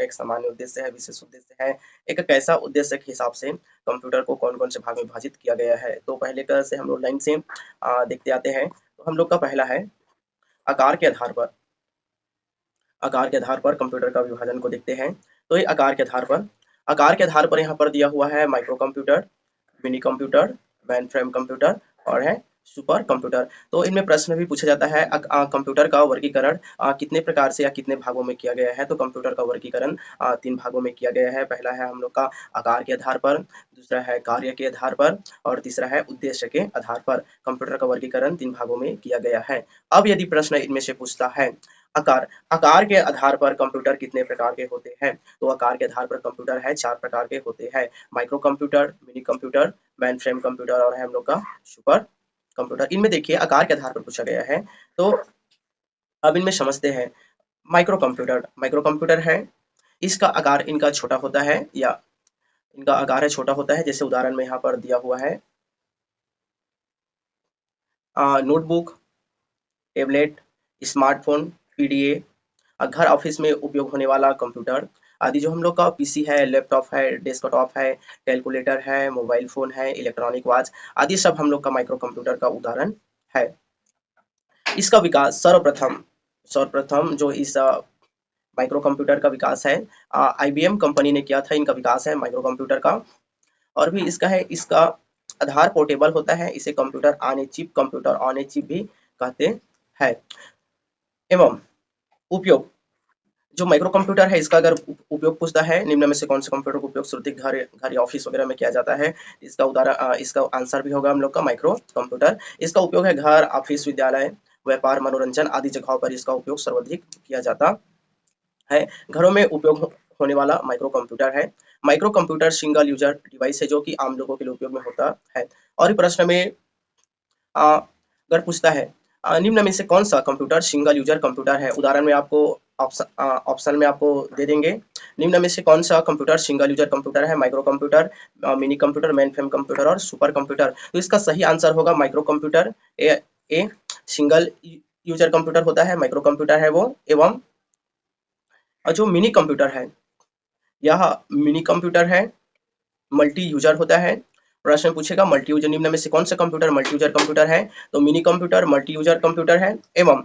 एक सामान्य उद्देश्य है, विशेष उद्देश्य है, एक कैसा उद्देश्य के हिसाब से कंप्यूटर को कौन-कौन से भाग में विभाजित किया गया है। तो पहले का से हम लोग लाइन से देखते आते हैं। तो हम लोग का पहला है आकार के आधार पर। आकार के आधार पर कंप्यूटर का विभाजन को देखते हैं। तो ये आकार के आधार पर यहाँ पर दिया हुआ है micro computer, mini computer, mainframe computer और है सुपर कंप्यूटर। तो इनमें प्रश्न भी पूछा जाता है कंप्यूटर का वर्गीकरण कितने प्रकार से या कितने भागों में किया गया है। तो कंप्यूटर का वर्गीकरण 3 भागों में किया गया है। पहला है हम लोग का आकार के आधार पर, दूसरा है कार्य के आधार पर और तीसरा है उद्देश्य के आधार पर। कंप्यूटर का वर्गीकरण 3 भागों में किया गया है। अब यदि प्रश्न इनमें से पूछता है आकार, आकार के आधार पर कंप्यूटर कितने प्रकार के होते हैं। तो आकार के आधार पर कंप्यूटर है 4 प्रकार के होते हैं। Micro computer, mini computer, mainframe computer और है हम लोग का सुपर कंप्यूटर। इनमें देखिए आकार के आधार पर पूछा गया है। तो अब इनमें समझते हैं। माइक्रो कंप्यूटर है, इसका आकार इनका छोटा होता है या इनका आकार है छोटा होता है। जैसे उदाहरण में यहाँ पर दिया हुआ है नोटबुक, टैबलेट, स्मार्टफोन, पीडीए, घर ऑफिस में उपयोग होने वाला कंप्यूटर आदि जो हम लोग का पीसी है, लैपटॉप है, डेस्कटॉप है, कैलकुलेटर है, मोबाइल फोन है, इलेक्ट्रॉनिक वॉच आदि सब हम लोग का माइक्रो कंप्यूटर का उदाहरण है। इसका विकास सर्वप्रथम सर्वप्रथम जो इस माइक्रो कंप्यूटर का विकास है आईबीएम कंपनी ने किया था। इनका विकास है माइक्रो कंप्यूटर का। और भी इसका है, इसका आधार पोर्टेबल होता है। इसे कंप्यूटर ऑन ए चिप भी कहते हैं। एवं उपयोग जो माइक्रो कंप्यूटर है इसका अगर उपयोग पूछता है निम्न में से कौन से कंप्यूटर का उपयोग श्रुति घर घर या ऑफिस वगैरह में किया जाता है। इसका उदाहरण इसका आंसर भी होगा हम लोग का माइक्रो कंप्यूटर। इसका उपयोग है घर, ऑफिस, विद्यालय, व्यापार, मनोरंजन आदि जगहों पर इसका उपयोग सर्वाधिक किया जाता है। घरों में उपयोग होने वाला माइक्रो कंप्यूटर है। Micro computer single user device है जो कि आम लोगों के लिए उपयोग में होता है। और प्रश्न में अगर पूछता है निम्न में से कौन सा कंप्यूटर सिंगल यूजर कंप्यूटर है। उदाहरण में आपको ऑप्शन में आपको दे देंगे। निम्न में से कौन सा कंप्यूटर सिंगल यूजर कंप्यूटर है। Micro computer, mini computer, mainframe computer और सुपर कंप्यूटर। तो इसका सही आंसर होगा micro computer. A single user computer होता है, माइक्रो कंप्यूटर है वो। एवं जो मिनी कंप्यूटर है यह मिनी कंप्यूटर है, मल्टी यूजर होता है। प्रश्न पूछेगा मल्टी यूजर निम्न में से कौन सा कंप्यूटर मल्टी यूजर कंप्यूटर है। तो mini computer multi user computer है। एवं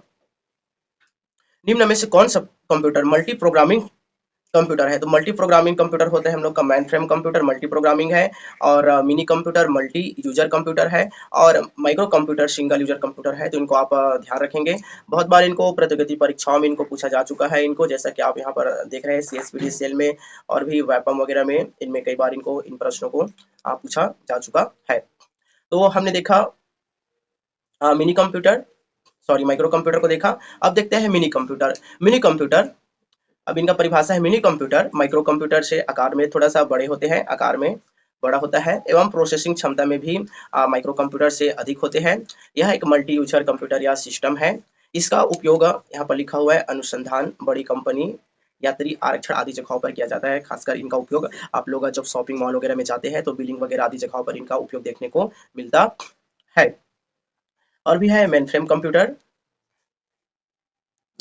निम्न में से कौन सा कंप्यूटर मल्टी प्रोग्रामिंग कंप्यूटर है। तो मल्टी प्रोग्रामिंग कंप्यूटर होता है हम लोग का मेनफ्रेम कंप्यूटर मल्टी प्रोग्रामिंग है। और mini computer multi user computer है। और micro computer single user computer है। तो इनको आप ध्यान रखेंगे। बहुत बार इनको प्रतियोगिता परीक्षाओं में इनको पूछा जा चुका है। इनको जैसा कि आप यहाँ पर देख रहे हैं सीएसपीडी सेल में और भी वेपम वगैरह में इनमें कई बार इनको इन प्रश्नों को पूछा जा चुका है। तो हमने देखा mini computer, sorry micro computer को देखा। अब देखते हैं मिनी कंप्यूटर। मिनी कंप्यूटर, अब इनका परिभाषा है मिनी कंप्यूटर माइक्रो कंप्यूटर से आकार में थोड़ा सा बड़े होते हैं, आकार में बड़ा होता है एवं प्रोसेसिंग क्षमता में भी माइक्रो कंप्यूटर से अधिक होते हैं। यह एक मल्टी यूजर कंप्यूटर या सिस्टम है। इसका उपयोग यहाँ पर लिखा हुआ है अनुसंधान, बड़ी कंपनी, यात्री आरक्षण आदि जगहों पर किया जाता है। खासकर इनका उपयोग आप लोग जब शॉपिंग मॉल वगैरह में जाते हैं तो बिलिंग वगैरह आदि जगहों पर इनका उपयोग देखने को मिलता है। और भी है मेनफ्रेम कंप्यूटर।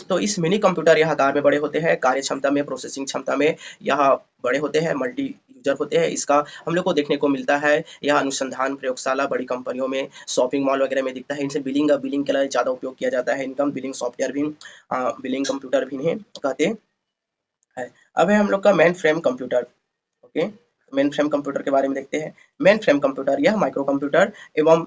तो इस मिनी कंप्यूटर यह आकार में बड़े होते हैं, कार्य क्षमता में, प्रोसेसिंग क्षमता में यह बड़े होते हैं, मल्टी यूजर होते हैं। इसका हम लोग को देखने को मिलता है यह अनुसंधान प्रयोगशाला, बड़ी कंपनियों में, शॉपिंग मॉल वगैरह में दिखता है। इनसे बिलिंग के लिए ज़्यादा उपयोग किया जाता है। इनका बिलिंग सॉफ्टवेयर भी बिलिंग कंप्यूटर भी इन्हें कहते हैं। अब है हम लोग का main frame computer. Okay, main frame computer के बारे में देखते हैं। मेन फ्रेम कंप्यूटर यह माइक्रो कंप्यूटर एवं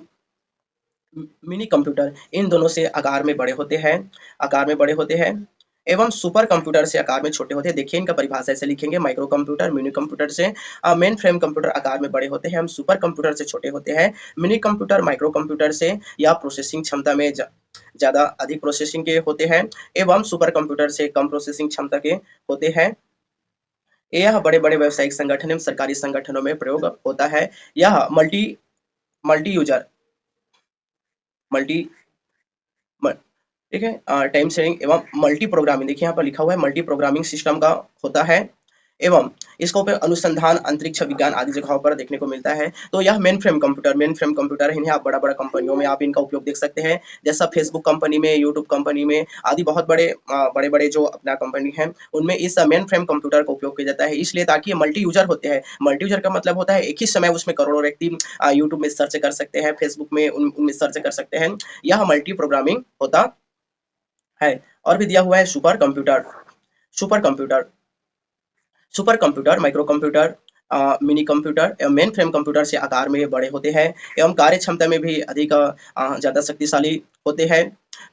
मिनी कंप्यूटर इन दोनों से आकार में बड़े होते हैं, आकार में बड़े होते हैं एवं सुपर कंप्यूटर से आकार में छोटे होते हैं। देखिए इनका परिभाषा ऐसे लिखेंगे माइक्रो कंप्यूटर मिनी कंप्यूटर से मेन फ्रेम कंप्यूटर आकार में बड़े होते हैं, हम सुपर कंप्यूटर से छोटे होते हैं। मिनी कंप्यूटर माइक्रो कंप्यूटर से या प्रोसेसिंग क्षमता में ज़्यादा अधिक प्रोसेसिंग के होते हैं एवं सुपर कंप्यूटर से कम प्रोसेसिंग क्षमता के होते हैं। यह बड़े बड़े व्यावसायिक संगठन एवं सरकारी संगठनों में प्रयोग होता है। यह मल्टी मल्टी यूजर मल्टी ठीक है टाइम शेयरिंग एवं मल्टी प्रोग्रामिंग, देखिए यहाँ पर लिखा हुआ है मल्टी प्रोग्रामिंग सिस्टम का होता है। एवं इसका उपयोग अनुसंधान, अंतरिक्ष विज्ञान आदि जगहों पर देखने को मिलता है। तो यह मेन फ्रेम कंप्यूटर इन्हें आप बड़ा-बड़ा कंपनियों में आप इनका उपयोग देख सकते हैं। जैसा फेसबुक कंपनी में, यूट्यूब कंपनी में आदि बहुत बड़े-बड़े जो अपना कंपनी है, उनमें इस मेन फ्रेम कंप्यूटर का उपयोग किया जाता है। इसलिए ताकि ये मल्टी यूज़र होते हैं। मल्टी यूज़र का मतलब होता है एक ही समय उसमें करोड़ों व्यक्ति यूट्यूब में सर्च कर सकते हैं, फेसबुक में उनमें सर्च कर सकते हैं। यह मल्टी प्रोग्रामिंग होता है। और भी दिया हुआ है super computer super computer, micro computer, mini computer एवं मेन फ्रेम कंप्यूटर से आकार में बड़े होते हैं एवं कार्य क्षमता में भी अधिक ज़्यादा शक्तिशाली होते हैं।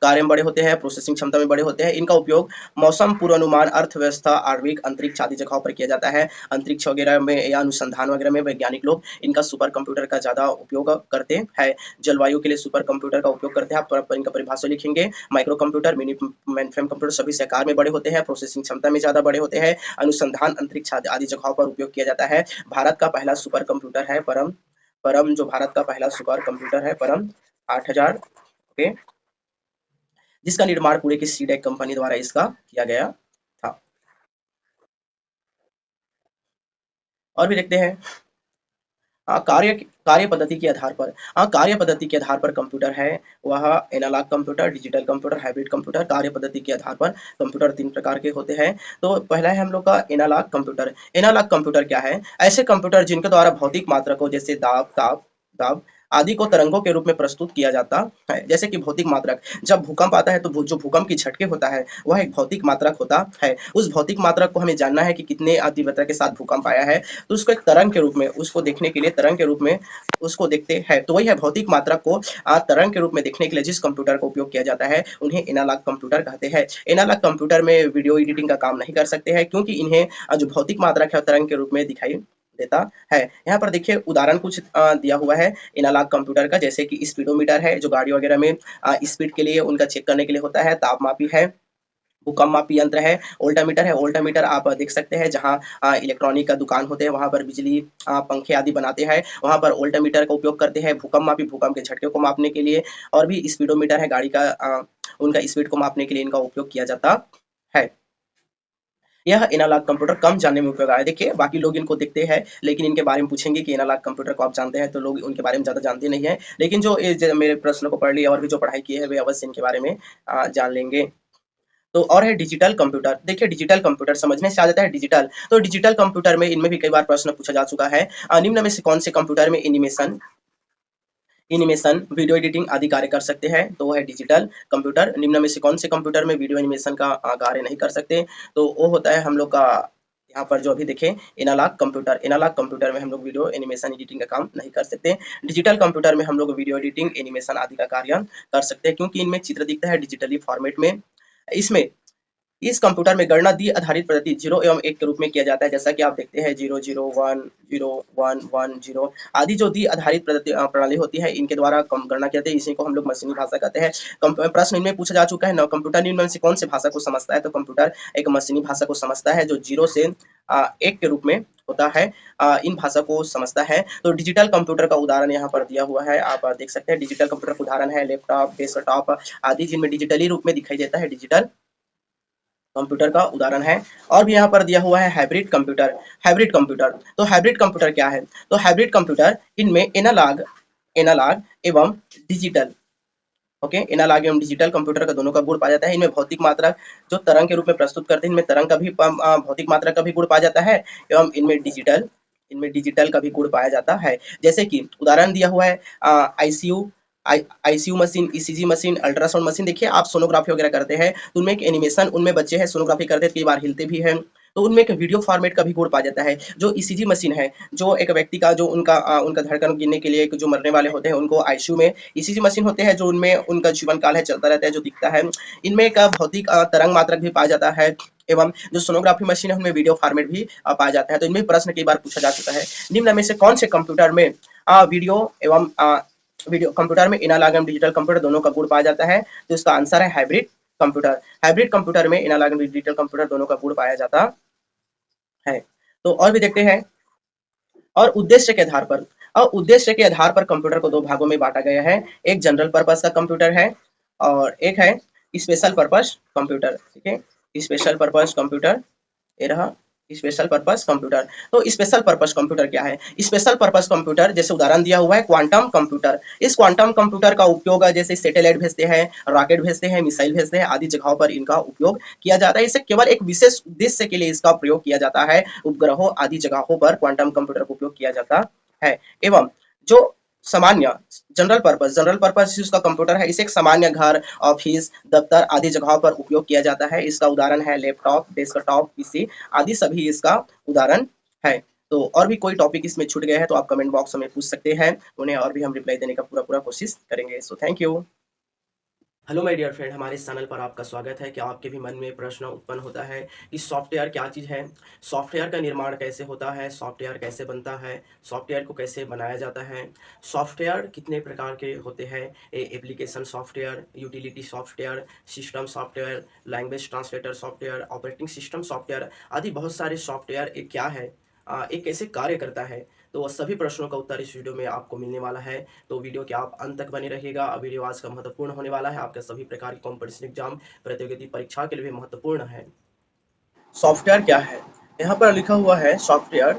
कार्य में बड़े होते हैं, प्रोसेसिंग क्षमता में बड़े होते हैं। इनका उपयोग मौसम पूर्वानुमान, अर्थव्यवस्था, आणविक, अंतरिक्ष आदि जगहों पर किया जाता है। अंतरिक्ष वगैरह में या अनुसंधान वगैरह में वैज्ञानिक लोग इनका सुपर कंप्यूटर का ज़्यादा उपयोग करते हैं। जलवायु के लिए सुपर कंप्यूटर का उपयोग करते हैं। आप इनका परिभाषा लिखेंगे। Micro computer, mini main frame computer सभी से आकार में बड़े होते हैं, प्रोसेसिंग क्षमता में ज़्यादा बड़े होते हैं। अनुसंधान, अंतरिक्ष आदि जगहों पर उपयोग किया जाता है। भारत का पहला सुपर कंप्यूटर है परम परम जो भारत का पहला सुपर कंप्यूटर है परम 8000, ओके, जिसका निर्माण पुणे की सीडेक कंपनी द्वारा इसका किया गया था। और भी देखते हैं कार्य कार्य पद्धति के आधार पर कार्य पद्धति के आधार पर कंप्यूटर है वह analog computer, digital computer, hybrid computer. कार्य पद्धति के आधार पर कंप्यूटर 3 प्रकार के होते हैं। तो पहला है हम लोग का एनालॉग कंप्यूटर। एनालॉग कंप्यूटर क्या है? ऐसे कंप्यूटर जिनके द्वारा भौतिक मात्रा को जैसे दाब, ताप, दाब आदि को तरंगों के रूप में प्रस्तुत किया जाता है। जैसे कि भौतिक मात्रक, जब भूकंप आता है तो जो भूकंप की झटके होता है वह एक भौतिक मात्रक होता है। उस भौतिक मात्रक को हमें जानना है कि कितने तीव्रता के साथ भूकंप आया है, तो उसको एक तरंग के रूप में उसको देखने के लिए तरंग के रूप में उसको देखते हैं। तो वही है भौतिक मात्रक को तरंग के रूप में देखने के लिए जिस कंप्यूटर का उपयोग किया जाता है उन्हें एनालॉग कंप्यूटर कहते हैं। एनालॉग कंप्यूटर में वीडियो एडिटिंग का काम नहीं कर सकते हैं क्योंकि इन्हें जो भौतिक मात्रक है तरंग के रूप में दिखाई देता है। यहाँ पर देखिए उदाहरण कुछ दिया हुआ है एनालॉग कंप्यूटर का, जैसे कि स्पीडोमीटर है जो गाड़ी वगैरह में स्पीड के लिए उनका चेक करने के लिए होता है। तापमापी है, भूकंप मापी यंत्र है, वोल्टामीटर आप देख सकते हैं जहाँ इलेक्ट्रॉनिक का दुकान होते हैं वहाँ पर बिजली पंखे आदि बनाते हैं, वहाँ पर वोल्टामीटर का उपयोग करते हैं। भूकंप के झटके को मापने के लिए। और भी स्पीडोमीटर है गाड़ी का उनका स्पीड को मापने के लिए इनका उपयोग किया जाता है। यह एनालॉग कंप्यूटर कम जानने में उपयोग आया। देखिए बाकी लोग इनको देखते हैं लेकिन इनके बारे में पूछेंगे कि एनालॉग कंप्यूटर को आप जानते हैं तो लोग उनके बारे में ज़्यादा जानते नहीं हैं। लेकिन जो मेरे प्रश्नों को पढ़ लिया और भी जो पढ़ाई की है वे अवश्य इनके बारे में जान लेंगे। तो और है डिजिटल कंप्यूटर। देखिए डिजिटल कंप्यूटर समझने से आ जाता है डिजिटल। तो डिजिटल कंप्यूटर में इनमें भी कई बार प्रश्न पूछा जा चुका है। निम्न में से कौन से कंप्यूटर में एनिमेशन, वीडियो एडिटिंग आदि कार्य कर सकते हैं? तो वो है डिजिटल कंप्यूटर। निम्न में से कौन से कंप्यूटर में वीडियो एनिमेशन का कार्य नहीं कर सकते? तो वो होता है हम लोग का यहाँ पर जो अभी देखें एनालॉग कंप्यूटर में हम लोग वीडियो एनिमेशन एडिटिंग का काम नहीं कर सकते। डिजिटल कंप्यूटर में हम लोग वीडियो एडिटिंग, एनिमेशन आदि का कार्य कर सकते हैं क्योंकि इनमें चित्र दिखता है डिजिटली फॉर्मेट में। इसमें इस कंप्यूटर में गणना द्वि आधारित पद्धति 0 एवं 1 के रूप में किया जाता है। जैसा कि आप देखते हैं 0, 0, 1, 0, 1, 1, 0 आदि जो द्वि आधारित प्रणाली होती है इनके द्वारा गणना करते हैं। इसी को हम लोग मशीनी भाषा कहते हैं। प्रश्न इनमें पूछा जा चुका है न कंप्यूटर निम्न में से कौन से भाषा को समझता है? तो कंप्यूटर एक मशीनी भाषा को समझता है जो 0 से 1 के रूप में होता है। इन भाषा को समझता है। तो डिजिटल कंप्यूटर का उदाहरण यहाँ पर दिया हुआ है। आप देख सकते हैं डिजिटल कंप्यूटर का उदाहरण है लैपटॉप, डेस्कटॉप आदि जिनमें डिजिटली रूप में दिखाई देता है डिजिटल कंप्यूटर का उदाहरण है। और भी यहाँ पर दिया हुआ है हाइब्रिड कंप्यूटर। तो हाइब्रिड कंप्यूटर क्या है? तो हाइब्रिड कंप्यूटर इनमें एनालॉग एवं डिजिटल, ओके, एनालॉग एवं डिजिटल कंप्यूटर का दोनों का गुण पाया जाता है। इनमें भौतिक मात्रा जो तरंग के रूप में प्रस्तुत करते हैं इनमें तरंग का भी भौतिक मात्रा का भी गुण पाया जाता है एवं इनमें डिजिटल का भी गुण पाया जाता है। जैसे कि उदाहरण दिया हुआ है ICU ICU machine, ECG machine, ultrasound machine. देखिए आप सोनोग्राफी वगैरह करते हैं तो उनमें एक एनिमेशन उनमें बच्चे हैं सोनोग्राफी करते हैं कई बार हिलते भी हैं तो उनमें एक वीडियो फॉर्मेट का भी गुण पाया जाता है। जो ईसीजी मशीन है जो एक व्यक्ति का जो उनका धड़कन गिनने के लिए जो मरने वाले होते हैं उनको आईसीयू में ईसीजी मशीन होते हैं जो उनमें उनका जीवन काल है चलता रहता है जो दिखता है। इनमें एक भौतिक तरंग मात्रक भी पाया जाता है एवं जो सोनोग्राफी मशीन है उनमें वीडियो फॉर्मेट भी पाया जाता है। तो इनमें प्रश्न कई बार पूछा जा चुका है निम्न में से कौन से कंप्यूटर में वीडियो एवं वीडियो कंप्यूटर में एनालॉग एवं डिजिटल कंप्यूटर दोनों का गुण पाया जाता है? तो इसका आंसर है हाइब्रिड कंप्यूटर में एनालॉग एवं डिजिटल कंप्यूटर दोनों का गुण पाया जाता है। तो और भी देखते हैं और उद्देश्य के आधार पर कंप्यूटर को दो भागों में बांटा गया है। एक जनरल पर्पस का कंप्यूटर है और एक है स्पेशल पर्पस कंप्यूटर। ठीक है, स्पेशल पर्पस कंप्यूटर ये रहा स्पेशल पर्पस कंप्यूटर। तो स्पेशल पर्पस कंप्यूटर क्या है? स्पेशल पर्पस कंप्यूटर जैसे उदाहरण दिया हुआ है क्वांटम कंप्यूटर। इस क्वांटम कंप्यूटर का उपयोग जैसे सैटेलाइट भेजते हैं, रॉकेट भेजते हैं, मिसाइल भेजते हैं आदि जगहों पर इनका उपयोग किया जाता है। इसे केवल एक विशेष उद्देश्य के लिए इसका प्रयोग किया जाता है। उपग्रहों आदि जगहों पर क्वांटम कंप्यूटर का उपयोग किया जाता है। एवं जो सामान्य जनरल पर्पस उसका कंप्यूटर है, इसे एक सामान्य घर, ऑफिस, दफ्तर आदि जगहों पर उपयोग किया जाता है। इसका उदाहरण है लैपटॉप, डेस्कटॉप, पीसी आदि सभी इसका उदाहरण है। तो और भी कोई टॉपिक इसमें छूट गए हैं तो आप कमेंट बॉक्स में पूछ सकते हैं, उन्हें और भी हम रिप्लाई देने का पूरा कोशिश करेंगे। So thank you. Hello my dear friend, हमारे इस चैनल पर आपका स्वागत है। क्या आपके भी मन में प्रश्न उत्पन्न होता है कि सॉफ्टवेयर क्या चीज़ है, सॉफ्टवेयर का निर्माण कैसे होता है, सॉफ्टवेयर कैसे बनता है, सॉफ्टवेयर को कैसे बनाया जाता है, सॉफ्टवेयर कितने प्रकार के होते हैं, application software, utility software, system software, language translator software, operating system software आदि बहुत सारे सॉफ्टवेयर एक क्या है, एक कैसे कार्य करता है। तो सभी प्रश्नों का उत्तर इस वीडियो में आपको मिलने वाला है। तो वीडियो के आप अंत तक बने रहिएगा। वीडियो आज का महत्वपूर्ण होने वाला है, आपके सभी प्रकार की कॉम्पिटिशन एग्जाम प्रतियोगिता परीक्षा के लिए भी महत्वपूर्ण है। सॉफ्टवेयर क्या है? यहाँ पर लिखा हुआ है सॉफ्टवेयर,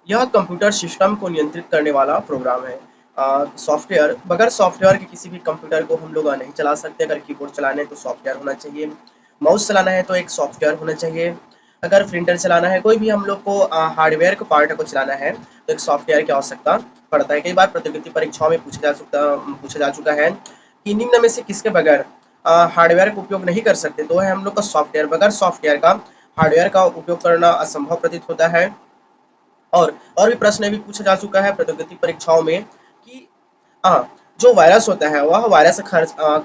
यह कंप्यूटर सिस्टम को नियंत्रित करने वाला प्रोग्राम है। सॉफ्टवेयर, बगैर सॉफ्टवेयर के किसी भी कंप्यूटर को हम लोग नहीं चला सकते। अगर कीबोर्ड चलाना है तो सॉफ्टवेयर होना चाहिए, माउस चलाना है तो एक सॉफ्टवेयर होना चाहिए, अगर प्रिंटर चलाना है, कोई भी हम लोग को हार्डवेयर को पार्ट को चलाना है तो एक सॉफ्टवेयर की आवश्यकता पड़ता है। कई बार प्रतियोगिता परीक्षाओं में पूछा जा चुका है कि निम्न में से किसके बगैर हार्डवेयर का उपयोग नहीं कर सकते, तो है हम लोग का सॉफ्टवेयर। बगैर सॉफ्टवेयर का हार्डवेयर का उपयोग करना असंभव प्रतीत होता है। और भी प्रश्न भी पूछा जा चुका है प्रतियोगिता परीक्षाओं में कि जो वायरस होता है वह वायरस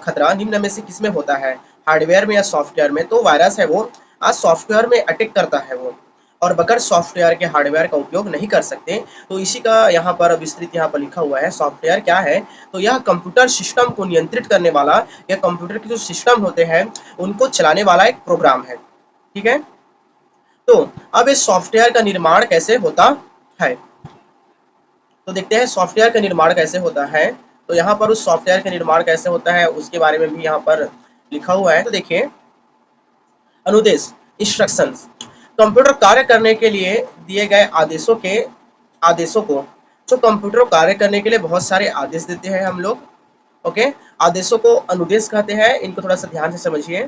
खतरा निम्न में से किसमें होता है, हार्डवेयर में या सॉफ्टवेयर में। तो वायरस है वो आज सॉफ्टवेयर में अटैक करता है वो, और बगैर सॉफ्टवेयर के हार्डवेयर का उपयोग नहीं कर सकते। तो इसी का यहाँ पर विस्तृत यहाँ पर लिखा हुआ है। सॉफ्टवेयर क्या है? तो यह कंप्यूटर सिस्टम को नियंत्रित करने वाला या कंप्यूटर के जो सिस्टम होते हैं उनको चलाने वाला एक प्रोग्राम है। ठीक है, तो अब इस सॉफ्टवेयर का निर्माण कैसे होता है, तो देखते हैं सॉफ्टवेयर का निर्माण कैसे होता है। तो यहाँ पर उस सॉफ्टवेयर का निर्माण कैसे होता है उसके बारे में भी यहाँ पर लिखा हुआ है। तो देखिए, अनुदेश, इंस्ट्रक्शंस, कंप्यूटर कार्य करने के लिए दिए गए आदेशों को, जो कंप्यूटर कार्य करने के लिए बहुत सारे आदेश देते हैं हम लोग। ओके, आदेशों को अनुदेश कहते हैं। इनको थोड़ा सा ध्यान से समझिए।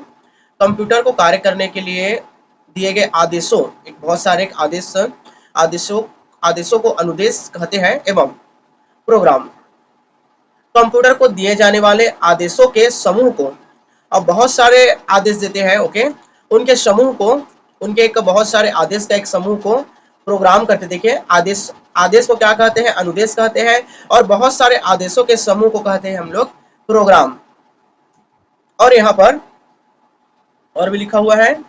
कंप्यूटर को कार्य करने के लिए दिए गए आदेशों, एक बहुत सारे आदेशों आदेशों को अनुदेश कहते हैं। एवं प्रोग्राम, कंप्यूटर को दिए जाने वाले आदेशों के समूह को, अब बहुत सारे आदेश देते हैं, ओके, उनके समूह को, उनके एक बहुत सारे आदेश का एक समूह को प्रोग्राम करते। देखिए, आदेश आदेश को क्या कहते हैं? अनुदेश कहते हैं। और बहुत सारे आदेशों के समूह को कहते हैं हम लोग प्रोग्राम। और यहाँ पर और भी लिखा हुआ है,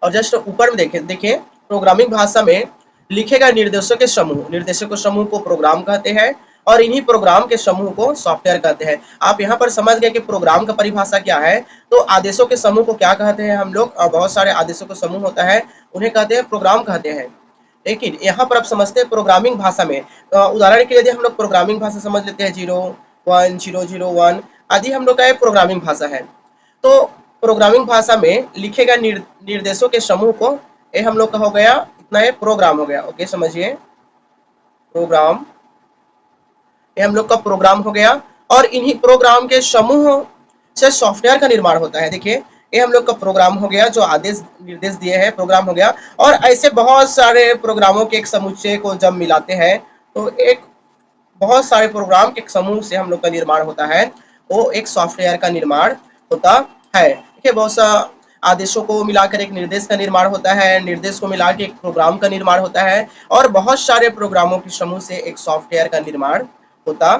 और जस्ट ऊपर में देखिए प्रोग्रामिंग भाषा में लिखे गए निर्देशों के समूह को प्रोग्राम कहते हैं। और इन्हीं प्रोग्राम के समूह को सॉफ्टवेयर कहते हैं। आप यहाँ पर समझ गए कि प्रोग्राम का परिभाषा क्या है। तो आदेशों के समूह को क्या कहते हैं हम लोग? बहुत सारे आदेशों का समूह होता है, उन्हें कहते हैं प्रोग्राम कहते हैं। लेकिन यहाँ पर आप समझते हैं प्रोग्रामिंग भाषा में, उदाहरण के लिए यदि हम लोग प्रोग्रामिंग भाषा समझ लेते हैं 0 1 0 0 1 आदि हम लोग का प्रोग्रामिंग भाषा है। तो प्रोग्रामिंग भाषा में लिखे गए निर्देशों के समूह को, ये हम लोग का हो गया, इतना ये प्रोग्राम हो गया। ओके, समझिए, प्रोग्राम, ये हम लोग का प्रोग्राम हो गया। और इन्हीं प्रोग्राम के समूह से सॉफ्टवेयर का निर्माण होता है। देखिए, ये हम लोग का प्रोग्राम हो गया, जो आदेश निर्देश दिए हैं प्रोग्राम हो गया। और ऐसे बहुत सारे प्रोग्रामों के एक समुच्चय को जब मिलाते हैं तो एक बहुत सारे प्रोग्राम के समूह से हम लोग का निर्माण होता है, वो एक सॉफ्टवेयर का निर्माण होता है। देखिए, बहुत सा आदेशों को मिलाकर एक निर्देश का निर्माण होता है, निर्देश को मिलाकर एक प्रोग्राम का निर्माण होता है, और बहुत सारे प्रोग्रामों के समूह से एक सॉफ्टवेयर का निर्माण होता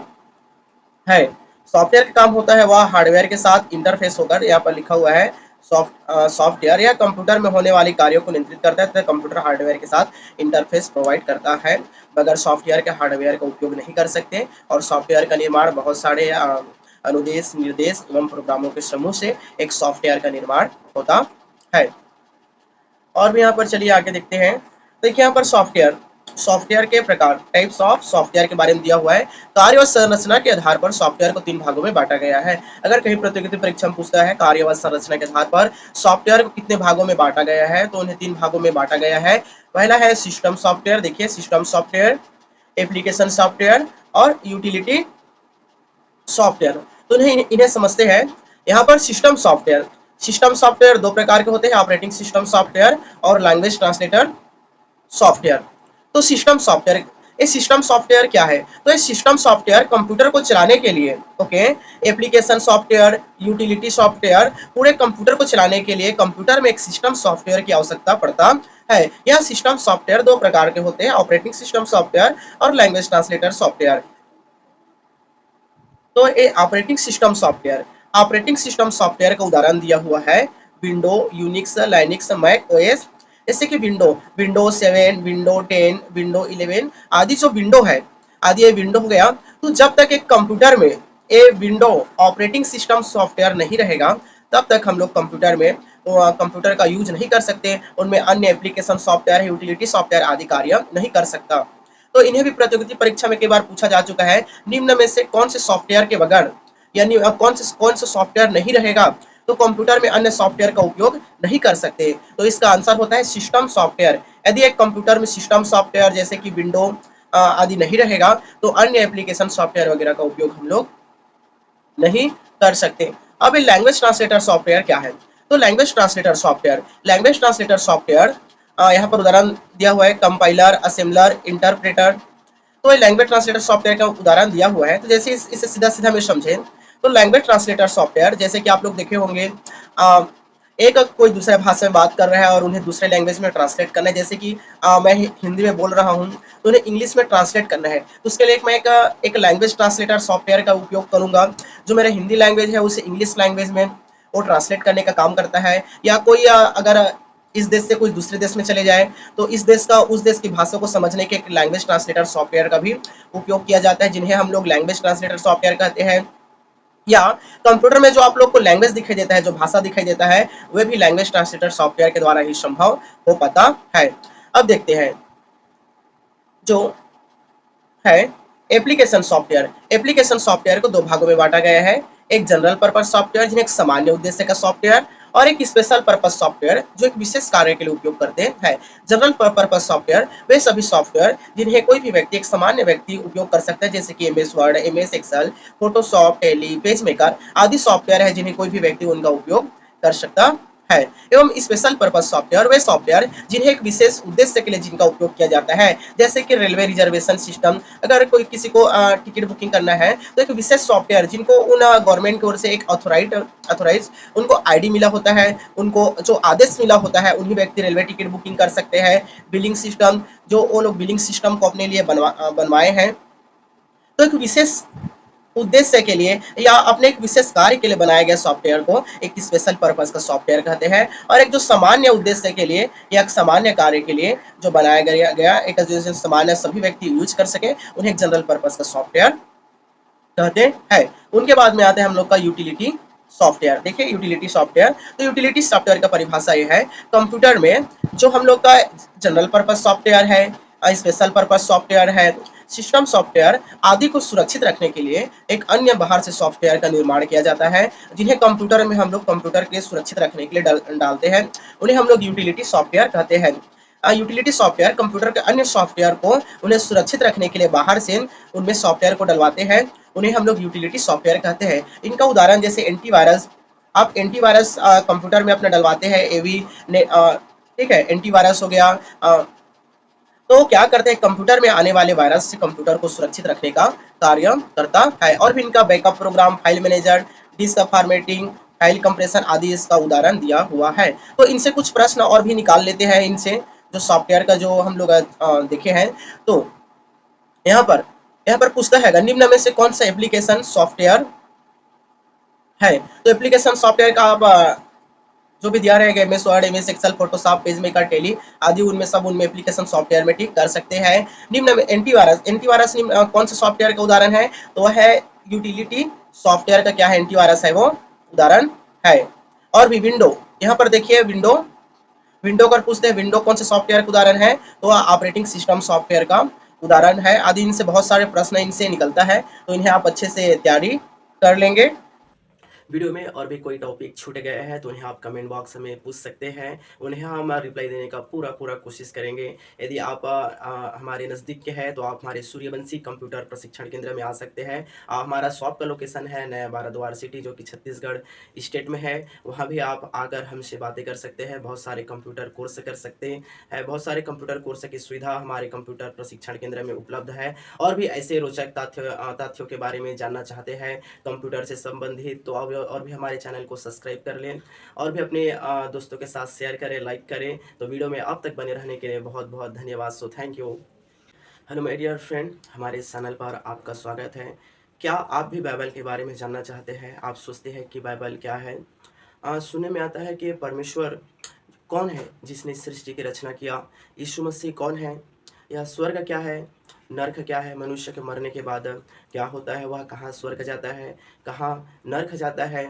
है। सॉफ्टवेयर का काम होता है वह हार्डवेयर के साथ इंटरफेस होकर, यहाँ पर लिखा हुआ है सॉफ्टवेयर या कंप्यूटर में होने वाली कार्यों को नियंत्रित करता है तथा कंप्यूटर हार्डवेयर के साथ इंटरफेस प्रोवाइड करता है। बगैर सॉफ्टवेयर के हार्डवेयर का उपयोग नहीं कर सकते। और सॉफ्टवेयर का निर्माण बहुत सारे अनुदेश, निर्देश एवं प्रोग्रामों के समूह से एक सॉफ्टवेयर का निर्माण होता है। और भी यहाँ पर चलिए आगे देखते हैं। देखिए, यहाँ पर सॉफ्टवेयर, सॉफ्टवेयर के प्रकार, टाइप्स ऑफ सॉफ्टवेयर के बारे में दिया हुआ है। कार्य और संरचना के आधार पर सॉफ्टवेयर को 3 भागों में बांटा गया है। अगर कहीं प्रतियोगिता परीक्षा में पूछता है कार्य व संरचना के आधार पर सॉफ्टवेयर को कितने भागों में बांटा गया है, तो उन्हें 3 भागों में बांटा गया है। पहला है सिस्टम सॉफ्टवेयर, देखिए सिस्टम सॉफ्टवेयर, एप्लीकेशन सॉफ्टवेयर और यूटिलिटी सॉफ्टवेयर। तो इन्हें इन्हें समझते हैं। यहाँ पर सिस्टम सॉफ्टवेयर 2 प्रकार के होते हैं, ऑपरेटिंग सिस्टम सॉफ्टवेयर और लैंग्वेज ट्रांसलेटर सॉफ्टवेयर। तो सिस्टम सॉफ्टवेयर क्या है? तो ये सिस्टम सॉफ्टवेयर कंप्यूटर को चलाने के लिए, okay, application software, utility software, पूरे कंप्यूटर को चलाने के लिए कंप्यूटर में एक सिस्टम सॉफ्टवेयर की आवश्यकता पड़ता है। यह सिस्टम सॉफ्टवेयर 2 प्रकार के होते हैं, ऑपरेटिंग सिस्टम सॉफ्टवेयर और लैंग्वेज ट्रांसलेटर सॉफ्टवेयर। तो ये ऑपरेटिंग सिस्टम सॉफ्टवेयर का उदाहरण दिया हुआ है window, Unix, Linux, Mac OS. जैसे कि विंडो 7, विंडो 10, विंडो 11 आदि जो विंडो है, आदि ये विंडो हो गया। तो जब तक एक कंप्यूटर में ये विंडो ऑपरेटिंग सिस्टम सॉफ्टवेयर नहीं रहेगा, तब तक हम लोग कंप्यूटर में कंप्यूटर का यूज नहीं कर सकते, उनमें अन्य एप्लीकेशन सॉफ्टवेयर, यूटिलिटी सॉफ्टवेयर आदि कार्य नहीं कर सकता। तो इन्हें भी प्रतियोगिता परीक्षा में कई बार पूछा जा चुका है, निम्न में से कौन से सॉफ्टवेयर के बगैर, यानी कौन से सॉफ्टवेयर नहीं रहेगा तो कंप्यूटर में अन्य सॉफ्टवेयर का उपयोग नहीं कर सकते। तो इसका आंसर होता है सिस्टम सॉफ्टवेयर। यदि एक कंप्यूटर में सिस्टम सॉफ्टवेयर जैसे कि विंडो आदि नहीं रहेगा, तो अन्य एप्लीकेशन सॉफ्टवेयर वगैरह का उपयोग हम लोग नहीं कर सकते। अब ये लैंग्वेज ट्रांसलेटर सॉफ्टवेयर क्या है? तो लैंग्वेज ट्रांसलेटर सॉफ्टवेयर यहाँ पर उदाहरण दिया हुआ है, कंपाइलर, असेंबलर, इंटरप्रेटर। तो ये लैंग्वेज ट्रांसलेटर सॉफ्टवेयर का उदाहरण दिया हुआ है। तो जैसे इसे सीधा सीधा में समझें, तो लैंग्वेज ट्रांसलेटर सॉफ्टवेयर जैसे कि आप लोग देखे होंगे, अ, एक कोई दूसरे भाषा में बात कर रहा है और उन्हें दूसरे लैंग्वेज में ट्रांसलेट करना है। जैसे कि मैं हिंदी में बोल रहा हूँ, तो उन्हें इंग्लिश में ट्रांसलेट करना है, तो उसके लिए मैं एक लैंग्वेज ट्रांसलेटर सॉफ्टवेयर का उपयोग करूंगा, जो मेरा हिंदी लैंग्वेज है उसे इंग्लिश लैंग्वेज में वो ट्रांसलेट करने का काम करता है। या कोई अगर इस देश से कोई दूसरे देश में चले जाए, तो इस देश का उस देश की भाषा को समझने के एक लैंग्वेज ट्रांसलेटर सॉफ्टवेयर का भी उपयोग किया जाता है, जिन्हें हम लोग लैंग्वेज ट्रांसलेटर सॉफ्टवेयर कहते हैं। या कंप्यूटर में जो आप लोग को लैंग्वेज दिखाई देता है, जो भाषा दिखाई देता है, वह भी लैंग्वेज ट्रांसलेटर सॉफ्टवेयर के द्वारा ही संभव हो पाता है। अब देखते हैं जो है एप्लीकेशन सॉफ्टवेयर को 2 भागों में बांटा गया है। एक जनरल पर्पस सॉफ्टवेयर जिन्हें एक सामान्य उद्देश्य का सॉफ्टवेयर, और एक स्पेशल पर्पस सॉफ्टवेयर जो एक विशेष कार्य के लिए उपयोग करते हैं। जनरल पर्पस सॉफ्टवेयर वे सभी सॉफ्टवेयर जिन्हें कोई भी व्यक्ति, एक सामान्य व्यक्ति उपयोग कर सकता है, जैसे कि MS Word, MS Excel, Photoshop, Tally, page maker आदि सॉफ्टवेयर है, जिन्हें कोई भी व्यक्ति उनका उपयोग कर सकता है। एवं स्पेशल पर्पस सॉफ्टवेयर वे सॉफ्टवेयर जिन्हें एक विशेष उद्देश्य के लिए जिनका उपयोग किया जाता है, जैसे कि रेलवे रिजर्वेशन सिस्टम। अगर कोई किसी को टिकट बुकिंग करना है, तो एक विशेष सॉफ्टवेयर जिनको उन गवर्नमेंट की ओर से एक ऑथोराइज उनको आईडी मिला होता है, उनको जो आदेश मिला होता है, उन्हीं व्यक्ति रेलवे टिकट बुकिंग कर सकते हैं। बिलिंग सिस्टम, जो वो लोग बिलिंग सिस्टम को अपने लिए बनवाए हैं, तो एक विशेष उद्देश्य के लिए या अपने एक विशेष कार्य के लिए बनाया गया सॉफ्टवेयर को एक स्पेशल पर्पस का सॉफ्टवेयर कहते हैं। और एक जो सामान्य उद्देश्य के लिए या एक सामान्य कार्य के लिए जो बनाया गया एक जो सामान्य सभी व्यक्ति यूज कर सके, उन्हें एक जनरल पर्पस का सॉफ्टवेयर कहते हैं। उनके बाद में आते हैं हम लोग का यूटिलिटी सॉफ्टवेयर। देखिए यूटिलिटी सॉफ्टवेयर, तो यूटिलिटी सॉफ्टवेयर का परिभाषा ये है, कंप्यूटर में जो हम लोग का जनरल पर्पस सॉफ्टवेयर है, स्पेशल पर्पस सॉफ्टवेयर है, सिस्टम सॉफ्टवेयर आदि को सुरक्षित रखने के लिए एक अन्य बाहर से सॉफ्टवेयर का निर्माण किया जाता है, जिन्हें कंप्यूटर में हम लोग कंप्यूटर के सुरक्षित रखने के लिए डालते हैं, उन्हें हम लोग यूटिलिटी सॉफ्टवेयर कहते हैं। यूटिलिटी सॉफ्टवेयर कंप्यूटर के अन्य सॉफ्टवेयर को उन्हें सुरक्षित रखने के लिए बाहर से उनमें सॉफ्टवेयर को डलवाते हैं, उन्हें हम लोग यूटिलिटी सॉफ्टवेयर कहते हैं। इनका उदाहरण जैसे एंटीवायरस, आप एंटीवायरस कंप्यूटर में अपने डलवाते हैं, एवी ने ठीक है, एंटीवायरस हो गया। तो क्या करते हैं, कंप्यूटर में आने वाले वायरस से कंप्यूटर को सुरक्षित रखने का कार्य करता है। और भी इनका backup program, file manager, disk formatting, file compression आदि इसका उदाहरण दिया हुआ है। तो इनसे कुछ प्रश्न और भी निकाल लेते हैं, इनसे जो सॉफ्टवेयर का जो हम लोग देखे हैं। तो यहाँ पर पूछता है निम्न में से कौन सा एप्लीकेशन सॉफ्टवेयर है? तो एप्लीकेशन सॉफ्टवेयर का आप जो भी दिया रहेगा, MS Word, MS Excel, Photoshop, page maker, Tally आदि, उनमें एप्लीकेशन सॉफ्टवेयर में ठीक कर सकते हैं। निम्न में एंटीवायरस कौन सा सॉफ्टवेयर का उदाहरण है? तो वह है यूटिलिटी सॉफ्टवेयर का क्या है, एंटीवायरस है वो उदाहरण है। और भी विंडो, यहाँ पर देखिए विंडो का पूछते हैं, विंडो कौन से सॉफ्टवेयर का उदाहरण है, तो ऑपरेटिंग सिस्टम सॉफ्टवेयर का उदाहरण है आदि। इनसे बहुत सारे प्रश्न इनसे निकलता है, तो इन्हें आप अच्छे से तैयारी कर लेंगे। वीडियो में और भी कोई टॉपिक छूट गया है तो उन्हें आप कमेंट बॉक्स में पूछ सकते हैं, उन्हें हम रिप्लाई देने का पूरा कोशिश करेंगे। यदि आप हमारे नज़दीक के हैं तो आप हमारे सूर्यवंशी कंप्यूटर प्रशिक्षण केंद्र में आ सकते हैं। हमारा शॉप का लोकेशन है नया भारद्वार सिटी, जो कि छत्तीसगढ़ स्टेट में है। वहाँ भी आप आकर हमसे बातें कर सकते हैं, बहुत सारे कंप्यूटर कोर्स कर सकते हैं। बहुत सारे कंप्यूटर कोर्स की सुविधा हमारे कंप्यूटर प्रशिक्षण केंद्र में उपलब्ध है। और भी ऐसे रोचक तथ्यों के बारे में जानना चाहते हैं कंप्यूटर से संबंधित, तो और भी हमारे चैनल को सब्सक्राइब कर लें और भी अपने दोस्तों के साथ शेयर करें, लाइक करें। तो वीडियो में अब तक बने रहने के लिए बहुत बहुत धन्यवाद। So thank you. Hello my dear friend, हमारे चैनल पर आपका स्वागत है। क्या आप भी बाइबल के बारे में जानना चाहते हैं? आप सोचते हैं कि बाइबल क्या है? सुनने में आता है कि परमेश्वर कौन है जिसने सृष्टि की रचना किया, यीशु मसीह कौन है, या स्वर्ग क्या है, नरक क्या है, मनुष्य के मरने के बाद क्या होता है, वह कहाँ स्वर्ग जाता है, कहाँ नरक जाता है,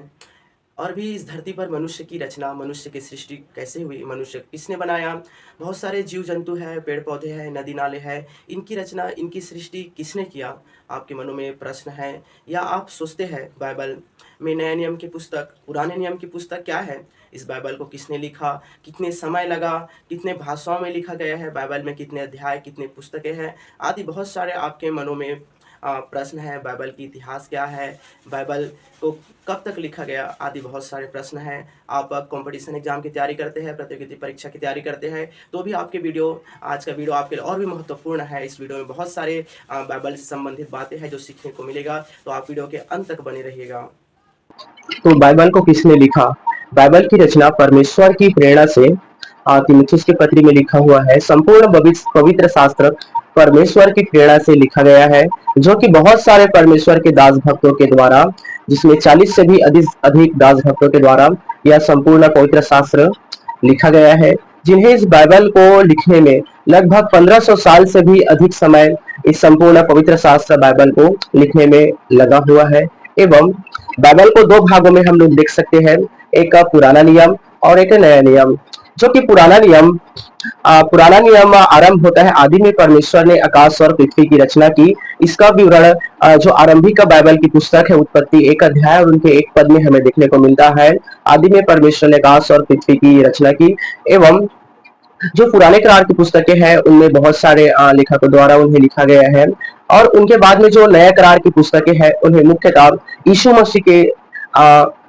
और भी इस धरती पर मनुष्य की रचना, मनुष्य की सृष्टि कैसे हुई, मनुष्य किसने बनाया, बहुत सारे जीव जंतु हैं, पेड़ पौधे हैं, नदी नाले हैं, इनकी रचना, इनकी सृष्टि किसने किया? आपके मनों में प्रश्न है, या आप सोचते हैं बाइबल में नए नियम की पुस्तक, पुराने नियम की पुस्तक क्या है, इस बाइबल को किसने लिखा, कितने समय लगा, कितने भाषाओं में लिखा गया है, बाइबल में कितने अध्याय, कितने पुस्तकें हैं, आदि बहुत सारे आपके मनों में प्रश्न है। बाइबल की इतिहास क्या है, बाइबल को कब तक लिखा गया, आदि बहुत सारे प्रश्न हैं। आप कंपटीशन एग्जाम की तैयारी करते हैं, प्रतियोगिता परीक्षा की तैयारी करते हैं, तो भी आपके आज का वीडियो आपके लिए और भी महत्वपूर्ण है। इस वीडियो में बहुत सारे बाइबल से संबंधित बातें हैं जो सीखने को मिलेगा, तो आप वीडियो के अंत तक बने रहिएगा। तो बाइबल को किसने लिखा? बाइबल की रचना परमेश्वर की प्रेरणा से तीमुथियुस के पत्री में लिखा हुआ है। संपूर्ण पवित्र शास्त्र परमेश्वर की प्रेरणा से लिखा गया है, जो कि बहुत सारे परमेश्वर के दास भक्तों के द्वारा, जिसमें 40 से भी अधिक दास भक्तों के द्वारा यह संपूर्ण पवित्र शास्त्र लिखा गया है, जिन्हें इस बाइबल को लिखने में लगभग 1500 साल से भी अधिक समय इस संपूर्ण पवित्र शास्त्र बाइबल को लिखने में लगा हुआ है। एवं बाइबल को दो भागों में हम लोग देख सकते हैं, एक का पुराना नियम और एक नया नियम। जो कि पुराना नियम आरंभ होता है आदि में परमेश्वर ने आकाश और पृथ्वी की रचना की। इसका विवरण जो आरंभिक बाइबल की पुस्तक है उत्पत्ति 1 अध्याय और उनके 1 पद में हमें देखने को मिलता है। आदि में परमेश्वर ने आकाश और पृथ्वी की रचना की। एवं जो पुराने करार की पुस्तकें हैं उनमें बहुत सारे लेखकों द्वारा उन्हें लिखा गया है, और उनके बाद में जो नया करार की पुस्तकें हैं उन्हें मुख्यतः यीशु मसीह के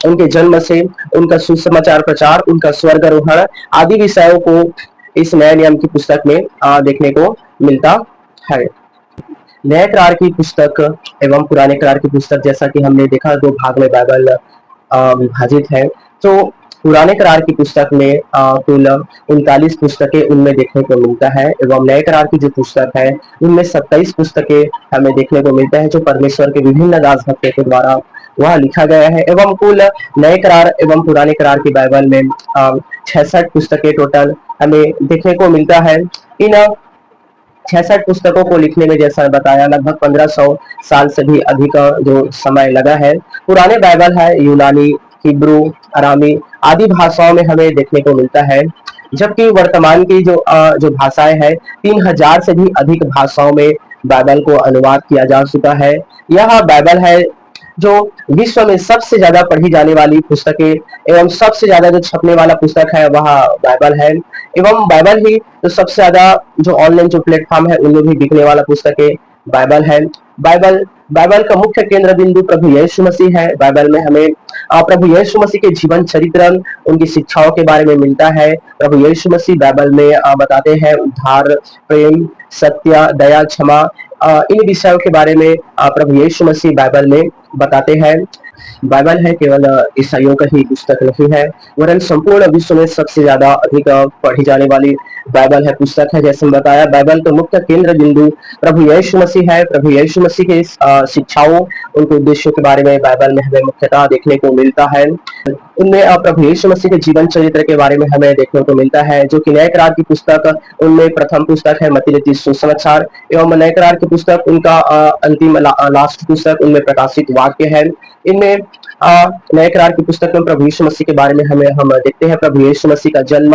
उनके जन्म से, उनका सुसमाचार प्रचार, उनका स्वर्गारोहण आदि विषयों को इस नए नियम की पुस्तक में देखने को मिलता है। नए करार की पुस्तक एवं पुराने करार की पुस्तक, जैसा कि हमने देखा, दो भाग में बाइबल विभाजित है। तो पुराने करार की पुस्तक में कुल 39 पुस्तकें उनमें देखने को मिलता है, एवं नए करार की जो पुस्तक है उनमें 27 पुस्तकें हमें देखने को मिलता है, जो परमेश्वर के विभिन्न दास भक्तों के द्वारा वह लिखा गया है। एवं कुल नए करार एवं पुराने करार की बाइबल में 66 पुस्तकें टोटल हमें देखने को मिलता है। इन 66 पुस्तकों को लिखने में, जैसा बताया, लगभग 1500 साल से भी अधिक जो समय लगा है। पुराने बाइबल है यूनानी, हिब्रू, अरामी आदि भाषाओं में हमें देखने को मिलता है, जबकि वर्तमान की जो भाषाएं हैं 3000 से भी अधिक भाषाओं में बाइबल को अनुवाद किया जा चुका है। यह बाइबल है जो विश्व में सबसे ज्यादा पढ़ी जाने वाली पुस्तकें एवं सबसे ज्यादा जो छपने वाला पुस्तक है वह बाइबल है। एवं बाइबल ही जो सबसे ज्यादा जो ऑनलाइन जो प्लेटफॉर्म है उनमें भी बिकने वाला पुस्तकें बाइबल है। बाइबल का मुख्य केंद्र बिंदु प्रभु यीशु मसीह है। बाइबल में हमें प्रभु यीशु मसीह के जीवन चरित्र, उनकी शिक्षाओं के बारे में मिलता है। प्रभु यीशु मसीह बाइबल में बताते हैं उद्धार, प्रेम, सत्य, दया, क्षमा, इन विषयों के बारे में प्रभु यीशु मसीह बाइबल में बताते हैं। बाइबल है केवल ईसाइयों का ही पुस्तक नहीं है, वरन संपूर्ण विश्व में सबसे ज्यादा अधिक पढ़ी जाने वाली बाइबल है पुस्तक है। जैसे बताया, बाइबल का मुख्य केंद्र बिंदु प्रभु यीशु मसीह है। प्रभु यीशु मसीह के शिक्षाओं, उनके उद्देश्यों के बारे में बाइबल में हमें मुख्यतः देखने को मिलता है। उनमें प्रभु यीशु मसीह के जीवन चरित्र के बारे में हमें देखने को मिलता है, जो कि नए करार की पुस्तक, उनमें प्रथम पुस्तक है मत्ती लिखित सुसमाचार, एवं नए करार की पुस्तक उनका अंतिम लास्ट पुस्तक, उनमें प्रकाशित वाक्य है। इनमें नए करार की पुस्तक में प्रभु यीशु मसीह के बारे में हम देखते हैं। प्रभु यीशु मसीह का जन्म,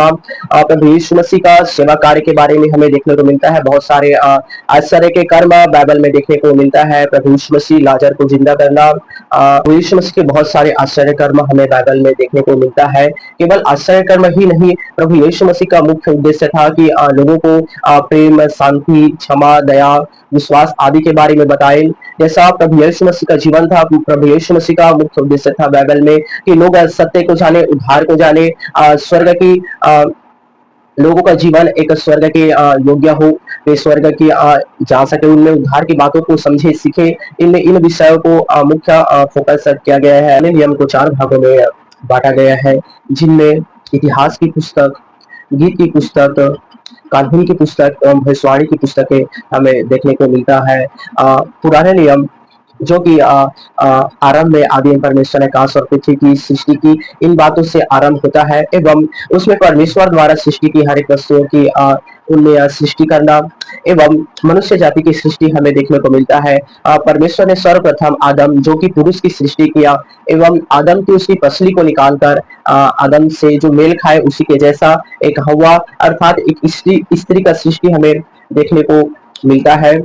प्रभु यीशु मसीह का सेवा कार्य के बारे में हमें देखने को मिलता है। बहुत सारे आश्चर्य के कर्म बाइबल में देखने को मिलता है। प्रभु यीशु मसीह लाजर को जिंदा करना, प्रभु यीशु मसीह के बहुत सारे आश्चर्य कर्म हमें बाइबल में देखने को मिलता है। केवल आश्चर्य कर्म ही नहीं, प्रभु यीशु मसीह का मुख्य उद्देश्य था कि लोगों को प्रेम, शांति, क्षमा, दया, विश्वास आदि के बारे में बताए। जैसा प्रभु यीशु मसीह का जीवन था, प्रभु यीशु मसीह का मुख्य उद्देश्य था बाइबल में कि लोग सत्य को जाने, उद्धार को जाने, स्वर्ग की लोगों का जीवन एक स्वर्ग के योग्य हो, वे स्वर्ग की जा सके, उनमें उद्धार की बातों को समझे, सीखे। इन विषयों को मुख्य फोकस किया गया है। नियम को 4 भागों में बांटा गया है, जिनमें इतिहास की पुस्तक, गीत की पुस्तक, कानून की पुस्तक एवं भविष्यवाणी की पुस्तकें हमें देखने को मिलता है। पुराने नियम जो कि आरंभ में आदि में परमेश्वर ने आकाश और पृथ्वी की सृष्टि की, इन बातों से आरंभ होता है एवं उसमें परमेश्वर द्वारा सृष्टि की हर एक वस्तुओं की उनमें सृष्टि करना एवं मनुष्य जाति की सृष्टि हमें देखने को मिलता है। परमेश्वर ने सर्वप्रथम आदम जो कि पुरुष की सृष्टि किया एवं आदम की उसकी पसली को निकालकर आदम से जो मेल खाए उसी के जैसा एक हवा अर्थात एक स्त्री का सृष्टि हमें देखने को मिलता है।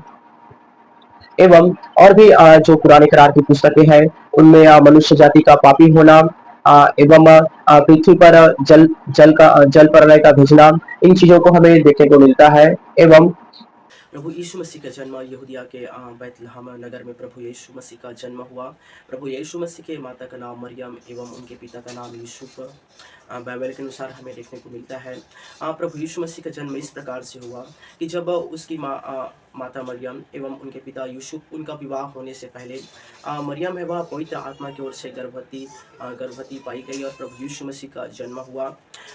एवं और भी जो पुराने करार की पुस्तकें हैं उनमें मनुष्य जाति का पापी होना एवं पृथ्वी पर जल प्रलय का भेजना, इन चीजों को हमें देखने को मिलता है। एवं प्रभु यीशु मसीह का जन्म यहूदिया के बैतलहम नगर में प्रभु यीशु मसीह का जन्म हुआ। प्रभु यीशु मसीह के माता का नाम मरियम एवं उनके पिता का नाम यूसुफ बाइबल के अनुसार हमें देखने को मिलता है। प्रभु यीशु मसीह का जन्म इस प्रकार से हुआ कि जब उसकी माता मरियम एवं उनके पिता यूसुफ, उनका विवाह होने से पहले मरियम है वह पवित्र आत्मा की ओर से गर्भवती पाई गई और प्रभु यीशु मसीह का जन्म हुआ।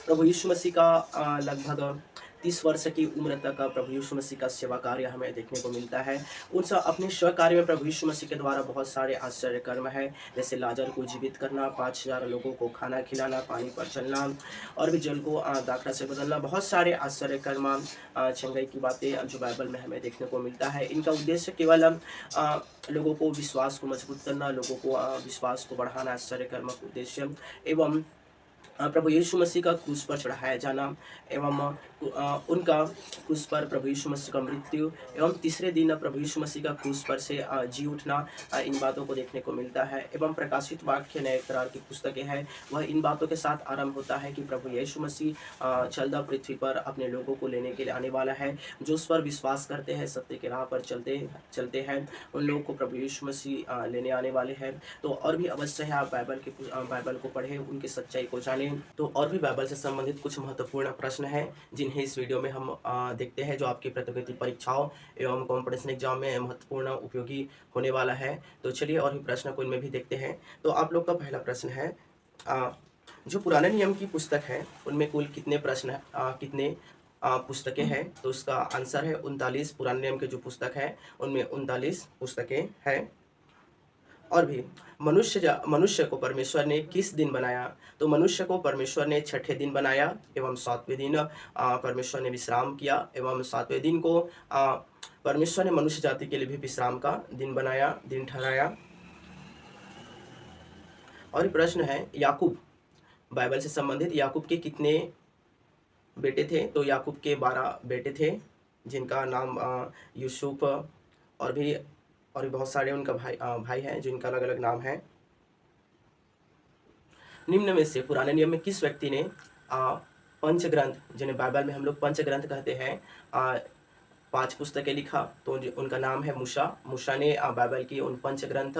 प्रभु यीशु मसीह का लगभग 30 वर्ष की उम्र तक प्रभु यीशु मसीह का सेवा कार्य हमें देखने को मिलता है। उन अपने सेवा कार्य में प्रभु यीशु मसीह के द्वारा बहुत सारे आश्चर्य कर्म है, जैसे लाजर को जीवित करना, 5000 लोगों को खाना खिलाना, पानी पर चलना और भी जल को दाखला से बदलना, बहुत सारे आश्चर्य कर्म, चंगाई की बातें जो बाइबल में हमें देखने को मिलता है। इनका उद्देश्य केवल लोगों को विश्वास को मजबूत करना, लोगों को विश्वास को बढ़ाना, आश्चर्य कर्म का उद्देश्य एवं प्रभु यीशु मसीह का क्रूस पर चढ़ाया जाना एवं उनका क्रूस पर प्रभु यीशु मसीह का मृत्यु एवं तीसरे दिन प्रभु यीशु मसीह का क्रूस पर से जी उठना, इन बातों को देखने को मिलता है। एवं प्रकाशित वाक्य नए करार की पुस्तकें हैं, वह इन बातों के साथ आरंभ होता है कि प्रभु यीशु मसीह जल्द पृथ्वी पर अपने लोगों को लेने के लिए आने वाला है। जो उस पर विश्वास करते हैं, सत्य के राह पर चलते हैं, उन लोगों को प्रभु यीशु मसीह लेने आने वाले हैं। तो और भी अवश्य है आप बाइबल को पढ़ें, उनकी सच्चाई को जानें। तो और भी बाइबल से संबंधित कुछ महत्वपूर्ण प्रश्न हैं जिन्हें इस वीडियो में हम देखते हैं, जो आपकी प्रतियोगिता परीक्षाओं एवं कॉम्पिटिशन एग्जाम में महत्वपूर्ण उपयोगी होने वाला है। तो चलिए और भी प्रश्न को इनमें भी देखते हैं। तो आप लोग का पहला प्रश्न है, जो पुराने नियम की पुस्तक है उनमें कुल कितने प्रश्न कितने पुस्तकें हैं? तो उसका आंसर है 39। पुराने नियम के जो पुस्तक है उनमें 39 पुस्तकें हैं। और भी मनुष्य को परमेश्वर ने किस दिन बनाया? तो मनुष्य को परमेश्वर ने छठे दिन बनाया एवं 7वें दिन परमेश्वर ने विश्राम किया एवं 7वें दिन को परमेश्वर ने मनुष्य जाति के लिए भी विश्राम का दिन बनाया, दिन ठहराया। और प्रश्न है, याकूब, बाइबल से संबंधित याकूब के कितने बेटे थे? तो याकूब के 12 बेटे थे, जिनका नाम यूसुफ और भी बहुत सारे उनका भाई हैं जिनका अलग अलग नाम है। निम्न में से पुराने नियम में किस व्यक्ति ने पंचग्रंथ, जिन्हें बाइबल में हम लोग पंचग्रंथ कहते हैं, 5 पुस्तकें लिखा? तो उनका नाम है मूसा ने बाइबल की उन पंचग्रंथ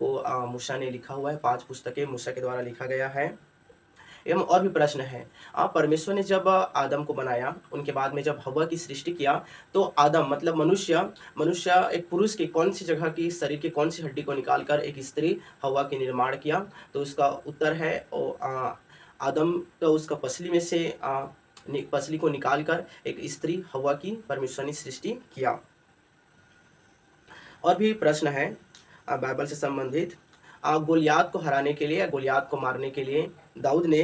को मूसा ने लिखा हुआ है। 5 पुस्तकें मूसा के द्वारा लिखा गया है। एवं और भी प्रश्न है, परमेश्वर ने जब आदम को बनाया, उनके बाद में जब हवा की सृष्टि किया, तो आदम मतलब मनुष्य एक पुरुष की कौन सी जगह की, शरीर की कौन सी हड्डी को निकालकर एक स्त्री हवा के निर्माण किया? तो उसका उत्तर है आदम का उसका पसली में से पसली को निकालकर एक स्त्री हवा की परमेश्वर ने सृष्टि किया। और भी प्रश्न है बाइबल से संबंधित, गोलियात को हराने के लिए या गोलियात को मारने के लिए दाऊद ने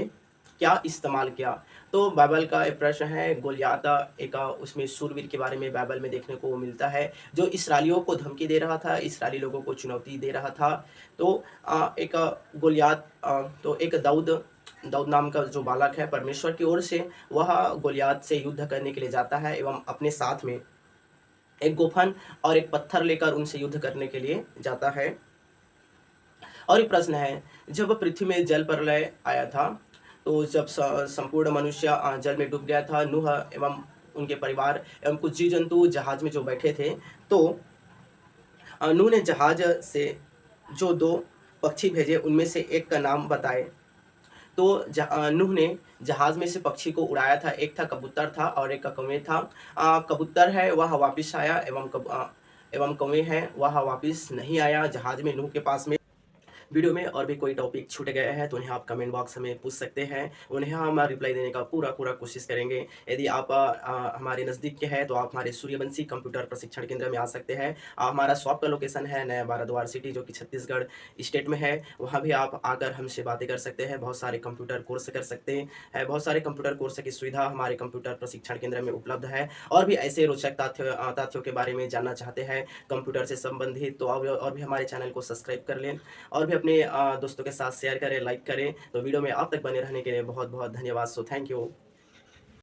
क्या इस्तेमाल किया? तो बाइबल का एक प्रश्न है, गोलियात एक उसमें शूरवीर के बारे में बाइबल में देखने को मिलता है, जो इस्राएलियों को धमकी दे रहा था, इस्राएली लोगों को चुनौती दे रहा था। तो एक गोलियात तो एक दाऊद दाऊद नाम का जो बालक है, परमेश्वर की ओर से वह गोलियात से युद्ध करने के लिए जाता है एवं अपने साथ में एक गोफन और एक पत्थर लेकर उनसे युद्ध करने के लिए जाता है। और एक प्रश्न है, जब पृथ्वी में जल प्रलय आया था, तो जब संपूर्ण मनुष्य जल में डूब गया था, नूह एवं उनके परिवार एवं कुछ जीव जंतु जहाज में जो बैठे थे, तो नूह ने जहाज से जो दो पक्षी भेजे उनमें से एक का नाम बताए। तो नूह ने जहाज में से पक्षी को उड़ाया था, एक था कबूतर था और एक का कौवे था। कबूतर है वह वापिस आया एवं कौवे है वह वापिस नहीं आया जहाज में नूह के पास में। वीडियो में और भी कोई टॉपिक छूट गए हैं तो उन्हें आप कमेंट बॉक्स में पूछ सकते हैं, उन्हें हम रिप्लाई देने का पूरा कोशिश करेंगे। यदि आप हमारे नज़दीक के हैं तो आप हमारे सूर्यवंशी कंप्यूटर प्रशिक्षण केंद्र में आ सकते हैं। हमारा शॉप का लोकेशन है नया बाराद्वार सिटी, जो कि छत्तीसगढ़ स्टेट में है। वहाँ भी आप आकर हमसे बातें कर सकते हैं, बहुत सारे कंप्यूटर कोर्स कर सकते हैं, बहुत सारे कंप्यूटर कोर्स की सुविधा हमारे कंप्यूटर प्रशिक्षण केंद्र में उपलब्ध है। और भी ऐसे रोचक तथ्यों के बारे में जानना चाहते हैं कंप्यूटर से संबंधित, तो और भी हमारे चैनल को सब्सक्राइब कर लें और भी अपने दोस्तों के साथ शेयर करें, लाइक करें। तो वीडियो में आप तक बने रहने के लिए बहुत बहुत धन्यवाद। So thank you.